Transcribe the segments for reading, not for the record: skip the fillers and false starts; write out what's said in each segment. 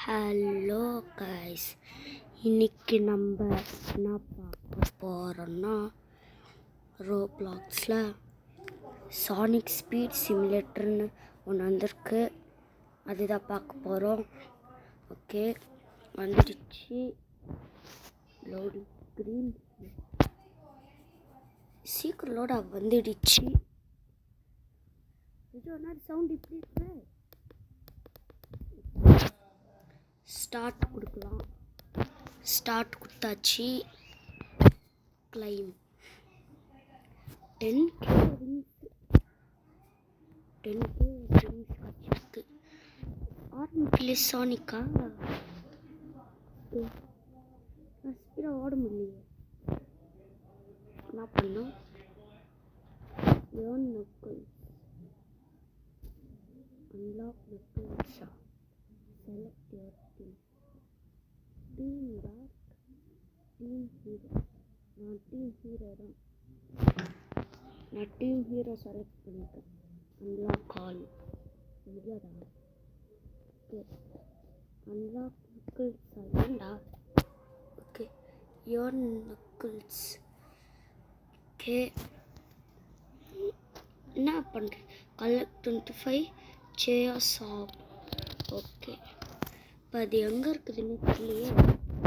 Hello guys, இன்னைக்கு நம்ம என்ன பார்க்க போகிறோன்னா ரோப்ளாக்ஸில் சானிக் ஸ்பீட் சிமுலேட்டர்னு ஒன்று வந்திருக்கு. அதுதான் பார்க்க போகிறோம். ஓகே, வந்துடுச்சு. லோடிங் ஸ்க்ரீன் சீக்கிரம் லோட வந்துடுச்சு. இது என்ன சவுண்ட் இப்படி இருக்கு? ஸ்டார்ட் கொடுக்கலாம். ஸ்டார்ட் கொடுத்தாச்சு. கிளைம் 10K வச்சிருக்கு. ஆரம்பிக்கல சானிக்கா. ஸ்பீடாக ஓட முடியலையே. என்ன பண்ணோம்? ஏர்ன் நக்கல்ஸ், அன்லாக் நக்கல்ஸா, select your team. Team dot team hero. நான் டீம் ஹீரோ தான். நான் டீம் ஹீரோ செலக்ட் பண்ணிட்டேன். அன்லாக் ஆல் முடியாதா? ஓகே, அன்லாக் நக்கல்ஸ் ஆகுண்டா. Okay, your Knuckles. ஓகே, என்ன பண்ணுறேன்? Collect 25 chairs app. ஓகே, இப்போ அது எங்கே இருக்குதுன்னு தெரியலையே.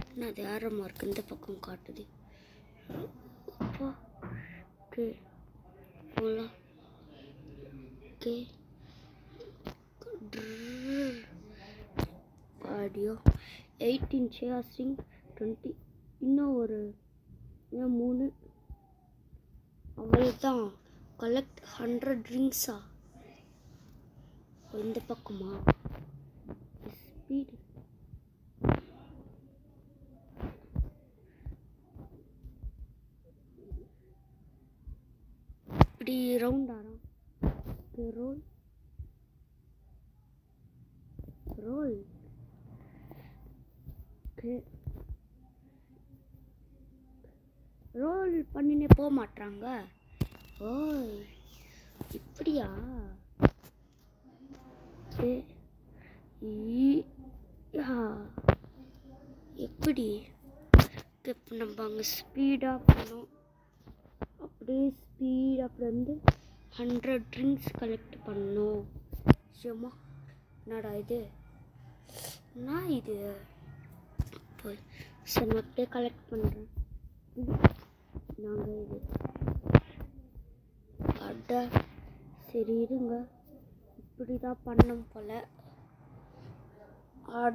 ஆனால் அது ஆரமாக இருக்குது, இந்த பக்கம் காட்டுது. ஓகே போகலாம். Okay, audio 18 சேர்ஸிங் 20. இன்னும் ஒரு 3. அவ்வளோதான். கலெக்ட் 100 ட்ரிங்க்ஸா? இந்த பக்கமா? ஸ்பீடு இப்படி ரவுண்ட் ஆடும். Role role. ரோல் பண்ணினே போக மாட்டாங்க. ஓய், இப்படியா? எப்படி? இப்போ நம்ம அங்கே ஸ்பீடாக பண்ணோம். அப்படியே ஸ்பீட் அப்படி வந்து 100 ட்ரிங்க்ஸ் கலெக்ட் பண்ணோம். சும்மா என்னடா இது? என்ன இது? போய் சரி, நான் அப்படியே கலெக்ட் பண்ணுறேன். நாங்கள் இது அட சரி இருங்க, இப்படி தான் பண்ணோம் போல். அட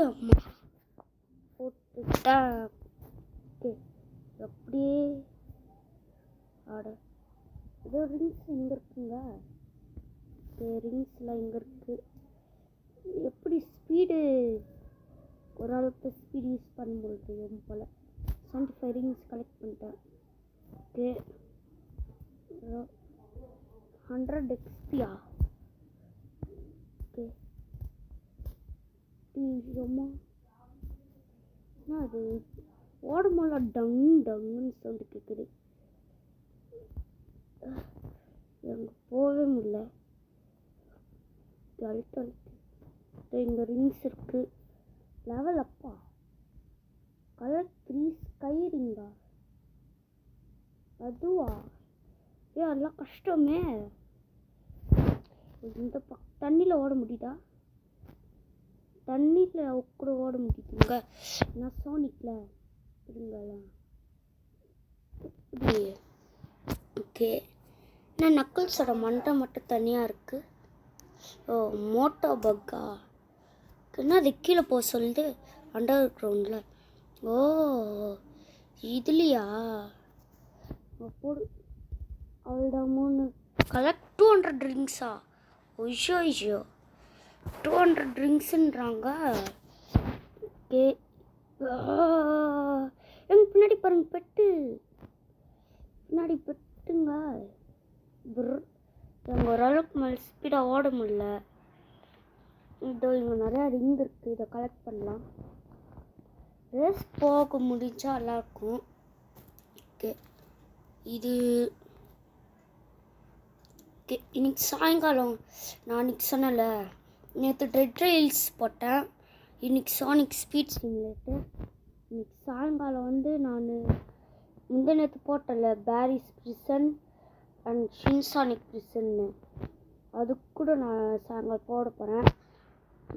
அம்மா போட்டுட்டா. ஓகே, அப்படியே அட ஏதோ ரிங்ஸ் எங்கே இருக்குங்க? ரிங்ஸ்லாம் எங்கே இருக்குது? எப்படி ஸ்பீடு ஒரு அளவுக்கு ஸ்பீடு யூஸ் பண்ணும்போது போல் 75 ரிங்ஸ் கலெக்ட் பண்ணிட்டேன். ஓகே, 100 XPயா? ஓகே, ரொம்ப என்ன அது? ஓடும்போல டங் டங்குன்னு சவுண்டு கேட்குது. எங்கே போகவே முடியல. இங்கே ரிங்ஸ் இருக்கு. லெவல் அப்பா. கலர் 3 ஸ்கை ரிங்கா? அதுவா? அதெல்லாம் கஷ்டமே. இந்த தண்ணியில் ஓட முடியுதா? தண்ணியில் கூட ஓட முடியுதுங்க. நான் சோனிக்கில் இருங்கலாம். ஓகே, நான் நக்கல்ஸோட மண்டை மட்டும் தனியாக இருக்குது. ஓ, மோட்டோ பக்கா? என்ன அது கீழே போக சொல்லுது அண்டர் கிரவுண்டில்? ஓ, இதுலையா? போடு. அவ்வளோதான். 3 கலெக்ட் 200 ட்ரிங்க்ஸா? ஐயோ 200 ட்ரிங்க்ஸுன்றாங்க. ஓகே, எங்க பின்னாடி பாருங்க, பெட்டு. பின்னாடி பெட்டுங்க. எங்கள் ஓரளவுக்கு மேலே ஸ்பீடாக ஓட முடியல. இதோ இங்கே நிறையா ரிங் இருக்குது, இதை கலெக்ட் பண்ணலாம். ரேஸ் போக முடிஞ்சா நல்லாயிருக்கும். ஓகே, இது இன்னைக்கு சாயங்காலம் நான் அன்றைக்கி சொன்னல, நேற்று டெட் ட்ரைல்ஸ் போட்டேன். இன்றைக்கி சானிக் ஸ்பீட் சிமுலேட்டர். இன்றைக்கி சாயங்காலம் வந்து நான் நேற்று போட்டல பேரிஸ் பிரிசன் அண்ட் ஷின்சானிக் பிரிசன்னு, அதுக்கு கூட நான் சாயங்காலம் போட போகிறேன்.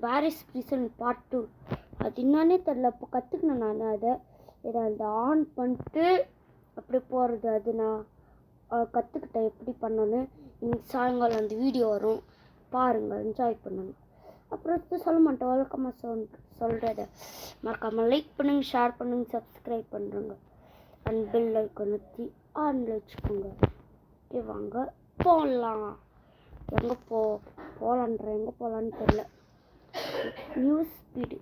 பேரிஸ் பிரிசன் பார்ட் 2 அது என்னன்னே தெரில. இப்போ கற்றுக்கினேன் நான் இதை அந்த ஆன் பண்ணிட்டு அப்படி போகிறது. அது நான் கற்றுக்கிட்டேன் எப்படி பண்ணோன்னு. இன்னைக்கு சாயங்காலம் அந்த வீடியோ வரும், பாருங்கள், என்ஜாய் பண்ணுங்கள். அப்புறம் சொல்ல மாட்டேன், வழக்கமாக சொல்கிறத மறக்காமல் லைக் பண்ணுங்கள், ஷேர் பண்ணுங்கள், சப்ஸ்கிரைப் பண்ணுறேங்க. அண்ட் பெல் ஐக்கான் வச்சு ஆனில் வச்சுக்கோங்க. ஓகே, வாங்க போகலாம். எங்கே எங்கே போகலான்னு தெரில. News speed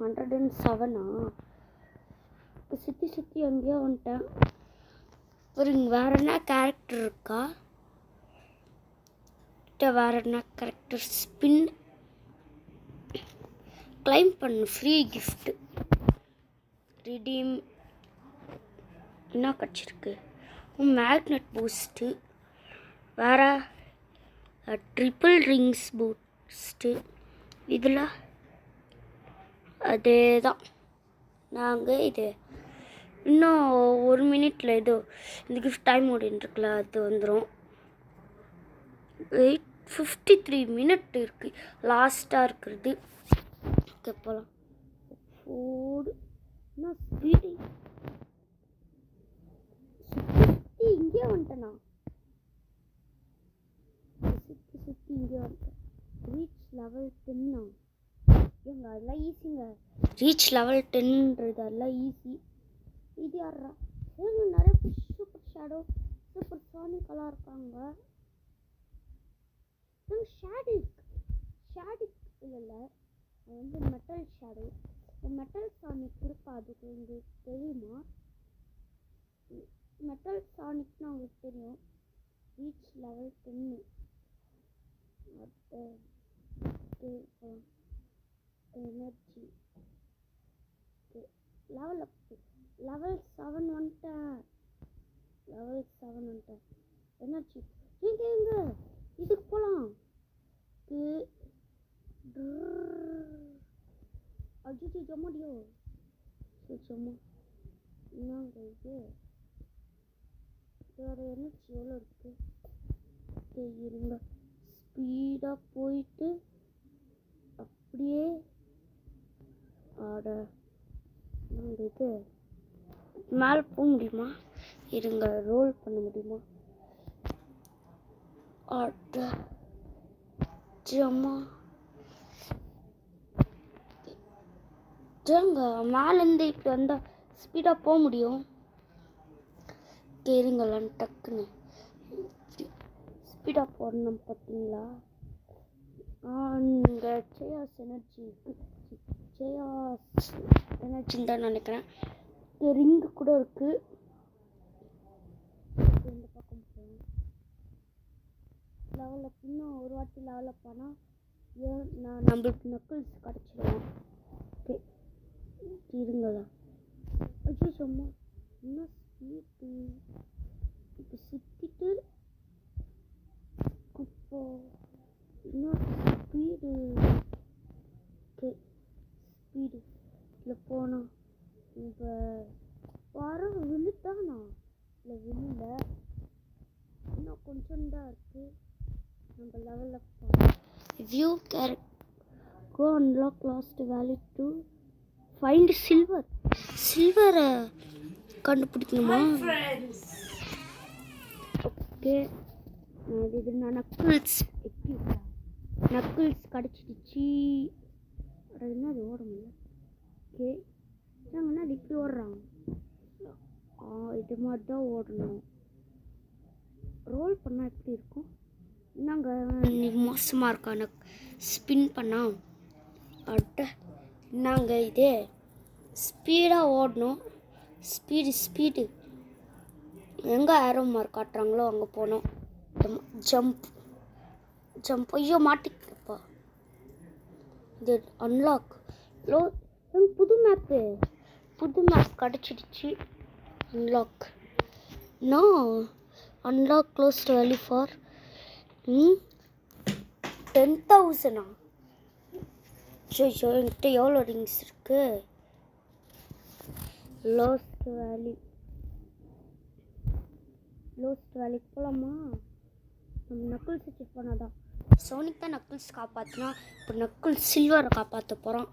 107. இப்போ சுற்றி எங்கேயோ வந்துட்டேன். அப்புறம் வேறு என்ன கேரக்டர் இருக்கா? வேறு என்ன கேரக்டர்? ஸ்பின் கிளைம் பண்ணு, ஃப்ரீ கிஃப்ட் ரிடீம். என்ன கிடச்சிருக்கு? மேக்னெட் பூஸ்ட்டு, வேறு ட்ரிபிள் ரிங்ஸ் பூஸ்ட்டு. இதில் அதே தான். நாங்கள் இது இன்னும் 1 மினிட்ல ஏதோ இந்த கிஃப்ட் டைம் ஓடின்ட்டுருக்குல, அது வந்துடும். 53 மினிட் இருக்குது லாஸ்ட்டாக இருக்கிறது. ஓகே, போகலாம். ஃபோர்டு என்ன ஸ்பீடு, சுற்றி இங்கே வந்துட்டேண்ணா. சுற்றி இங்கே வந்துட்டேன். Reach level 10. ஏங்க அதெல்லாம் ஈஸிங்க. ரீச் லெவல் 10ன்றது அதெல்லாம் ஈஸி. இது யாரா? ஏங்க நிறைய சூப்பர் ஷேடோ, சூப்பர் சானிக்கெல்லாம் இருக்காங்க. ஷேடிக் இல்லை, வந்து மெட்டல் ஷேடோ. மெட்டல் சானிக் இருக்கா? அதுக்கு உங்களுக்கு தெரியுமா? மெட்டல் சானிக்னா உங்களுக்கு தெரியும். Reach level 10. Energy level up, level 7 வந்துட்டேன். எனர்ஜி எங்க இதுக்கு போகலாம். அஜிஜி ஜம்மாடியோ ஜம்மா. என்னங்க இது? வேறு எனர்ஜி எவ்வளோ இருக்குது? இருங்க, ஸ்பீடாக போயிட்டு அப்படியே நாங்கள் இது மேலே போக முடியுமா? இருங்க, ரோல் பண்ண முடியுமா? ஜம்மா ஜங்க மேலேருந்து இப்படி வந்தால் ஸ்பீடாக போக முடியும். இருங்களான்னு டக்குன்னு ஸ்பீடாக போடணும் பார்த்தீங்களா? இங்கே சேயாஸ் எனர்ஜின்னு தான் நினைக்கிறேன். ரிங்கு கூட இருக்குது. இந்த பக்கம் போகணும். லெவலப் இன்னும் ஒரு வாட்டி லெவலப் ஆனால் நம்மளுக்கு நக்கிள்ஸ் கிடச்சிடுவோம். ஓகே, இருங்களா. அஜி சும்மா இன்னும் ஸ்பீடு இப்போ சுற்றிட்டு இப்போ இன்னும் ஸ்பீடு. ஓகே, ஸ்பீடு இதில் போனோம். இப்போ வர விழுத்தானா? இல்லை விழுல, இன்னும் கொஞ்சம் தான் இருக்குது. நம்ம லெவலில் போகணும். View character go unlock lost value to find சில்வரை கண்டுபிடிக்கணுமா? ஓகே, இது நான் நக்கிள்ஸ் கிடச்சிடுச்சு. என்ன அது ஓட முடியல. ஓகே, நாங்கன்னா அது இப்படி ஓடுறாங்க. இது மாதிரி தான் ஓடணும். ரோல் பண்ணால் எப்படி இருக்கும்? நாங்கள் மோசமாக இருக்கா எனக்கு ஸ்பின் பண்ணால்? நாங்கள் இதே ஸ்பீடாக ஓடணும். ஸ்பீடு எங்கே ஏரோ மார்க் காட்டுறாங்களோ அங்கே போனோம். ஜம்ப் ஐயோ மாட்டிக்கப்பா. இது அன்லாக் புது மேப் கிடச்சிடுச்சு. Unlock close value for 10,000. Show என்கிட்ட எவ்வளோ ரிங்ஸ் இருக்கு? லோஸ்ட் வேலிக்கு போகலாமா? நம்ம நக்குல்ஸ் வச்சு போனாதான். சோனிக் தான் நக்குல்ஸ் காப்பாற்றினா, இப்போ நக்குல்ஸ் சில்வரை காப்பாற்ற போகிறான்.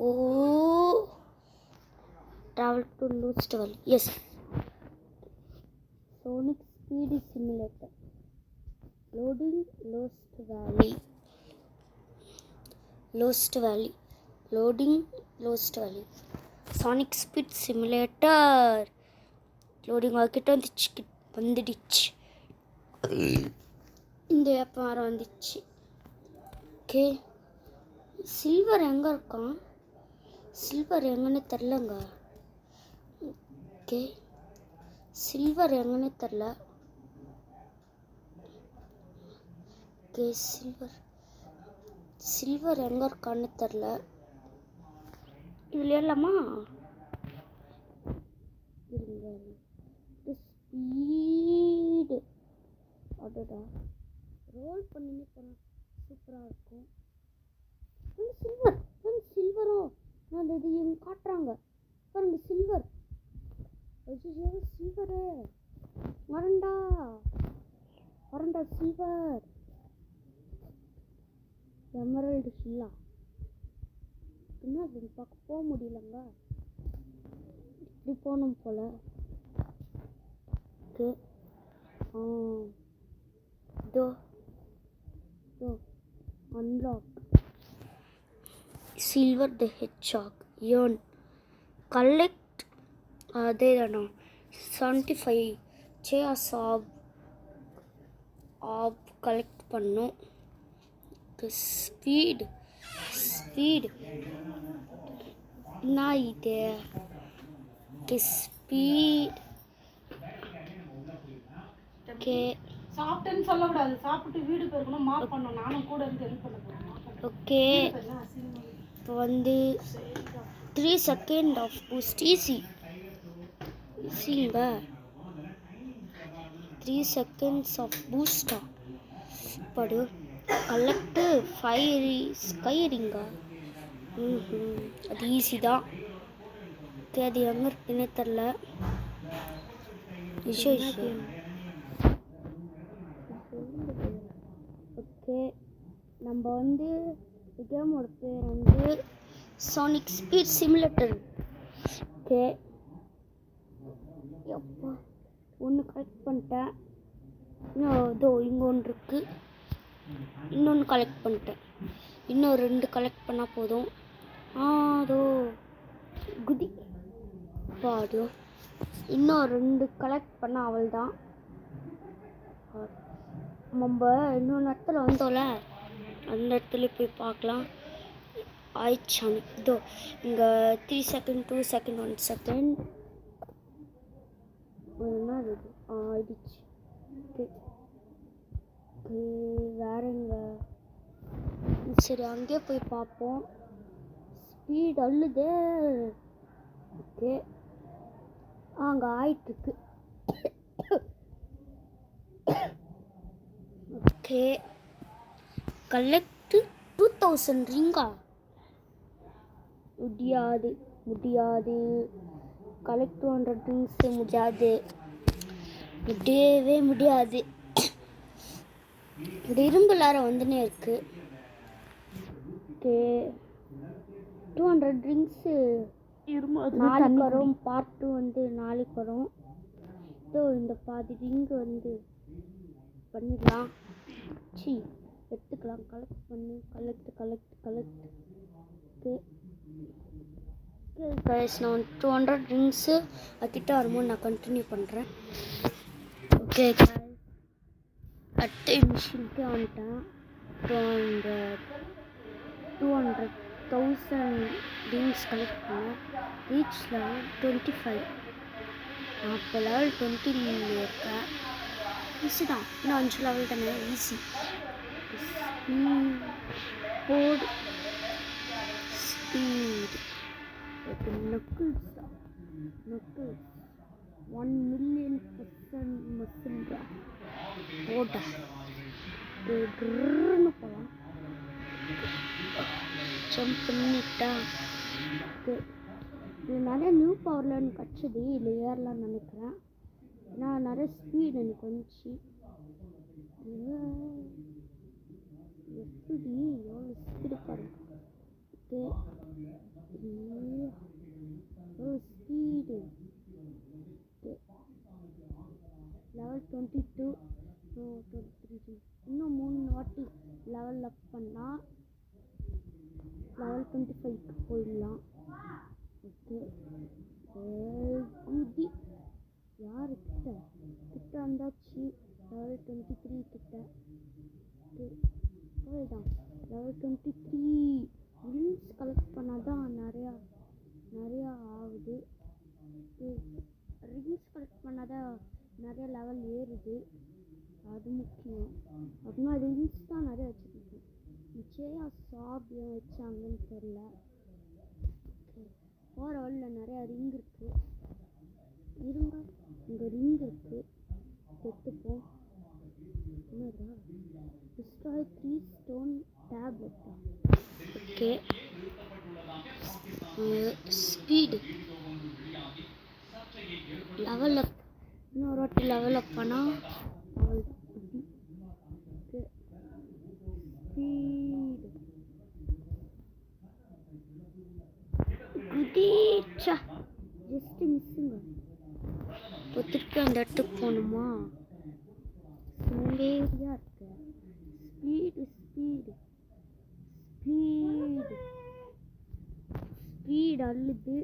ஓ travel to Lost Valley. Yes. Sonic Speed Simulator. Loading Lost Valley. Loading Lost Valley. Sonic Speed Simulator. Loading ஆகிட்ட வந்துடுச்சு. இந்த ஆப் வர வந்துச்சு. ஓகே, சில்வர் எங்கே இருக்கான்? சில்வர் எங்கன்னு தெரிலங்க. ஓகே, சில்வர் எங்கன்னு தெரில. ஓகே, சில்வர் எங்கே இருக்கான்னு தெரில. இதில் ஏறலாமா? ஸ்பீடு அதோடா ரோல் பண்ணினே போனால் சூப்பராக இருக்கும். சில்வரும் அந்த இது இவங்க காட்டுறாங்க பாருங்க. சில்வரு வரண்டா சில்வர் எமரல்டு ஹில்லா. என்ன அது பார்க்க போக முடியலங்க. இப்படி போகணும் போல. ஓகே, அன்லாக் சில்வர் த ஹெட்ஜாக். ஏர்ன் கலெக்ட் அதே தானா 75 சேர்ஸ் ஆப் கலெக்ட் பண்ணும். ஸ்பீடு என்ன இது? ஸ்பீட் ஓகே, சாப்பிட்டேன்னு சொல்லக்கூடாது. சாப்பிட்டு வீடு போயிருக்கணும், மாப் பண்ணணும். நானும் கூட இருந்து ஹெல்ப் பண்ண போகிறேன். ஓகே, இப்போ வந்து 3 செகண்ட் ஆஃப் பூஸ்ட் ஈஸிங்க. 3 செகண்ட்ஸ் ஆஃப் பூஸ்டா படு. கலெக்டு 5 ஸ்கைரிங்கா. அது ஈஸி தான். ஓகே, அது எங்கே இருக்குன்னு தெரில. ஓகே, நம்ம வந்து கேமோட பேர் வந்து சானிக் ஸ்பீட் சிமுலேட்டர். ஓகே, எப்போ ஒன்று கலெக்ட் பண்ணிட்டேன். இதோ இங்கே ஒன்று இருக்குது. இன்னொன்று கலெக்ட் பண்ணிட்டேன். இன்னும் 2 கலெக்ட் பண்ணால் போதும். அதோ குதி பாடு. இன்னும் 2 கலெக்ட் பண்ண அவள் தான். நம்ம இன்னொன்று இடத்துல வந்தோம்ல, அந்த இடத்துல போய் பார்க்கலாம். ஆயிடுச்சானு இதோ இங்கே 3 செகண்ட் 2 செகண்ட் 1 செகண்ட் என்ன இது ஆயிடுச்சு. வேற எங்க? சரி, அங்கேயே போய் பார்ப்போம். ஸ்பீட் அள்ளுதே. ஓகே, அங்கே ஆயிட்டுருக்கு. Okay, collect 2000 ரிங்கா. முடியாது. கலெக்ட் 200 ரிங்ஸ் முடியவே முடியாது. இந்த இரும்பு எல்லாரும் வந்துனே இருக்கு. ஓகே, 200 ரிங்ஸு நாளைக்கு வரும். பார்ட் 2 வந்து நாளைக்கு வரும். ஸோ இந்த பாதி ரிங்கு வந்து பண்ணிடலாம். எடுத்துக்கலாம். கலெக்ட் பண்ணி கலெக்ட். ஓகே கைஸ், நான் 200 ரிங்ஸு கிட்ட வரும்போது நான் கண்டினியூ பண்ணுறேன். ஓகே கைஸ், அடுத்த மிஷினுக்கு வந்துட்டேன். 200,000 ரிங்ஸ் கலெக்ட் பண்ணேன். Reach level 25. நான் இப்போ லெவல் 20 இருக்கேன். ஈஸி தான். இன்னும் 5 லெவல் தானே, ஈஸி. ஸ்பீட் நக்குல்ஸ் 1,000,000% மசில்டா போட்டா போகலாம். ஜம்ப் பண்ணிட்டா. ஓகே, இது நிறைய நியூ பவரில் எனக்கு கிடச்சிது. இல்லை ஏறலாம்னு நினைக்கிறேன். ஏன்னா நிறைய ஸ்பீடு எனக்கு வந்துச்சு. எப்படி எவ்வளோ ஸ்பீடு பாருங்க. ஓகே, எவ்வளோ ஸ்பீடு. Okay, level 22 23. இன்னும் 3 வாட்டி லெவல் அப் பண்ணால் லெவல் 25க்கு போயிடலாம். ஓகே, குதி யாரு கிட்ட வந்தாச்சு. லெவல் 23 கிட்ட. ஓகே, அவ்வளோதான் லெவல் 23. ரிங்ஸ் கலெக்ட் பண்ணாதான் நிறையா ஆகுது. ரிங்ஸ் கலெக்ட் பண்ணாதான் நிறைய லெவல் ஏறுது. அது முக்கியம். அப்படின்னா ரிங்ஸ் தான் நிறைய வச்சுருக்கேன். நிச்சயம் சாப்பியம் வச்சாங்கன்னு தெரில. போகிற வழியில் நிறையா ரிங் இருக்குது. இருங்க, இங்கே ரிங் இருக்குது. எடுத்துப்போம். என்னடா டிஸ்ட்ராய் 3 ஸ்டோன் டேப்லெட்டா. Okay, speed level up. இன்னொரு வாட்டி லெவல் அப் பண்ணால் லெவல். ஓகே, ஸ்பீடு குதிச்சா ஜஸ்ட் மிஸ்ஸுங்க. இப்போ திருப்பி அந்த இடத்துக்கு போகணுமா? சோம்பேறியாக இருக்கு. ஸ்பீடு ஸ்பீடு ஸ்பீடு ஸ்பீடு அள்ளுது.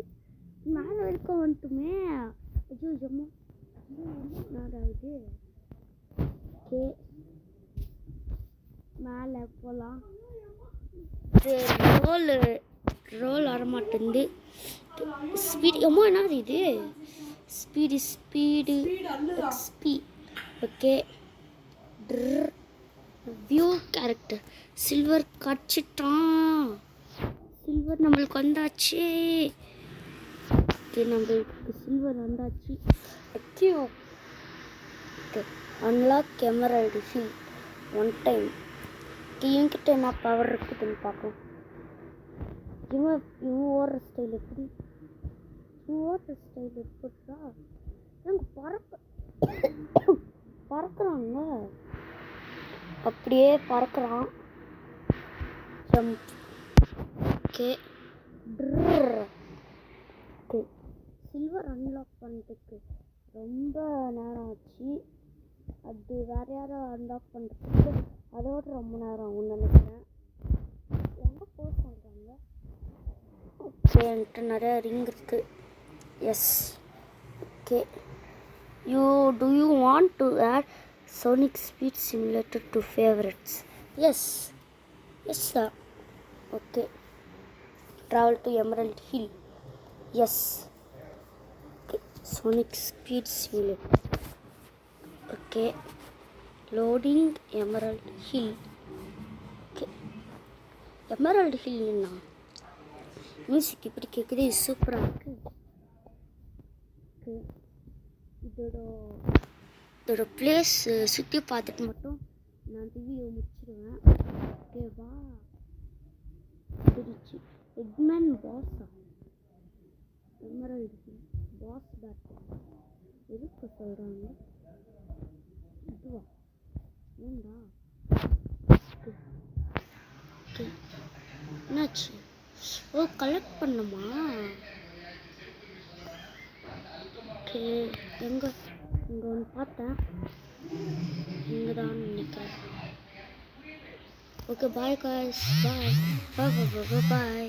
மேலே வரைக்கும் வந்துட்டுமே. ஐயோ ஜம்மா இது. ஓகே, மேலே போகலாம். ரோல் வரமாட்டேங்குது. ஸ்பீடு அம்மா என்னது இது? Speed XP. Okay, view character Silver கிடச்சிட்டான். சில்வர் நம்மளுக்கு வந்தாச்சு. ஓகே, நம்மளுக்கு சில்வர் வந்தாச்சு. Okay, unlock Emerald Hill 1 time. இவங்கிட்ட என்ன பவர் இருக்குதுன்னு பார்க்கலாம். இவன் ஓடுற ஸ்டைல் எப்படி? எப்படா எங்க பறக்குறாங்க. அப்படியே பறக்குறான். Jump. Okay, okay, Silver unlock பண்ணுறதுக்கு ரொம்ப நேரம் ஆச்சு. அது வேறு யாரோ அன்லாக் பண்ணுறதுக்கு அதோட ரொம்ப நேரம் ஆகும்னு நினைக்கிறேன். எங்கே போக சொல்கிறாங்க? ஓகே, என்கிட்ட நிறையா ரிங் இருக்குது. Yes. Okay, do you want to add Sonic Speed Simulator to favorites? Yes sir. Okay, travel to Emerald Hill. Yes. Okay, Sonic Speed Simulator. Okay, loading Emerald Hill. Okay, Emerald Hill na music இப்படி கேட்குது. சூப்பராக இருக்குது. Okay, இதோட place சுற்றி பார்த்துட்டு மட்டும் நான் video முடிச்சிடுவேன். ஓகேவா? பிடிச்சி எக்மேன் பாஸா? எமரல்டு பாஸ் பேட்டர் எதுக்கு சொல்கிறாங்க? இதுவா? ஏண்டா? ஓகே, என்னாச்சு? ஓ, கலெக்ட் பண்ணுமா? ஓகே, இங்கே ஒன்று பார்த்தேன். இங்கே தான் நினைக்கிறேன். Okay, bye guys. பாய்.